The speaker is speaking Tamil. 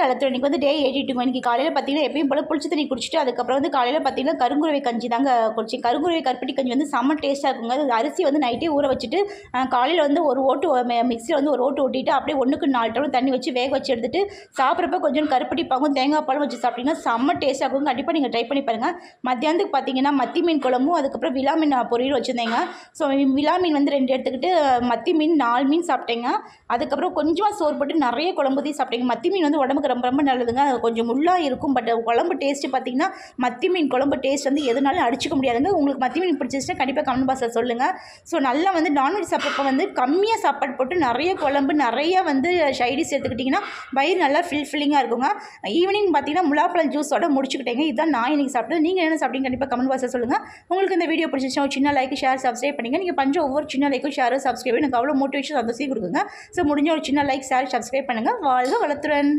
காலத்தில் இன்றைக்கி வந்து டே 82 மணிக்கு காலையில் பார்த்தீங்கன்னா எப்பயும் போல் புளிச்ச தண்ணி குடிச்சிட்டு அதுக்கப்புறம் வந்து காலையில் பார்த்தீங்கன்னா கருங்குருவை கஞ்சி தாங்க குடிச்சேன். கருங்குருவை கருப்பட்டி கஞ்சி வந்து செம்ம டேஸ்ட்டாக இருக்குங்க. அது அரிசி வந்து நைட்டே ஊற வச்சுட்டு காலையில் வந்து ஒரு ஓட்டு மிக்சியில் வந்து ஒரு ஓட்டு ஓட்டிட்டு அப்படியே 1க்கு 4 டம்ளர் தண்ணி வச்சு வேக வச்சு எடுத்துட்டு சாப்பிட்றப்ப கொஞ்சம் கருப்பட்டி பாகும் தேங்காய் பாலும் வச்சு சாப்பிட்டீங்கன்னா செம்ம டேஸ்ட்டாக இருக்கும். கண்டிப்பாக நீங்கள் ட்ரை பண்ணி பாருங்கள். மத்தியானத்துக்கு பார்த்தீங்கன்னா மத்தி மீன் குழம்பும் அதுக்கப்புறம் விலா மீன் பொரியல் வச்சுருந்தேங்க. ஸோ விலா மீன் வந்து 2 எடுத்துக்கிட்டு மத்தி மீன் 4 மீன் சாப்பிட்டேங்க. அதுக்கப்புறம் கொஞ்சமாக சோறு போட்டு நிறைய குழம்பு ஊற்றி சாப்பிட்டேங்க. மத்தி மீன் வந்து உடம்புக்கு ரொம்ப ரொம்ப நல்லதுங்க. கொஞ்சம் முள்ளாக இருக்கும். பட் குழம்பு டேஸ்ட்டு பார்த்தீங்கன்னா மத்தி மீன் குழம்பு டேஸ்ட் வந்து எதுனாலும் அடிச்சிக்க முடியாதுங்க. உங்களுக்கு மத்தி மீன் பிடிச்சிச்சுன்னா கண்டிப்பாக கமெண்ட் பாக்ஸில் சொல்லுங்கள். ஸோ நல்லா வந்து நான்வெஜ் சாப்பிட்றப்ப வந்து கம்மியாக சாப்பாடு போட்டு நிறைய குழம்பு நிறைய வந்து ஷைடிஸ் எடுத்துக்கிட்டிங்கன்னா வயிறு நல்லா ஃபில்லிங்காக இருக்குங்க. ஈவினிங் பார்த்தீங்கன்னா முலாப்பழம் ஜூஸோட முடிச்சுக்கிட்டேங்க. இதுதான் நான் இன்றைக்கி சாப்பிட்டது. நீங்கள் என்ன சாப்பிட்டீங்க கண்டிப்பாக கமெண்ட் பாக்ஸில் சொல்லுங்கள். உங்களுக்கு இந்த வீடியோ பிடிச்சிச்சுன்னா ஒரு சின்ன லைக் ஷேர் சப்ஸ்கிரைப் பண்ணிங்க. நீங்கள் பண்ணுற ஒவ்வொரு சின்ன லைக்கும் ஷேரும் சப்ஸ்கிரைப் எனக்கு அவ்வளோ மோட்டிவேஷன் சந்தோஷம் கொடுக்குங்க. ஸோ முடிஞ்ச ஒரு சின்ன லைக் ஷேர் சப்ஸ்கிரைப் பண்ணுங்கள். வாழ்க வளத்துடன்.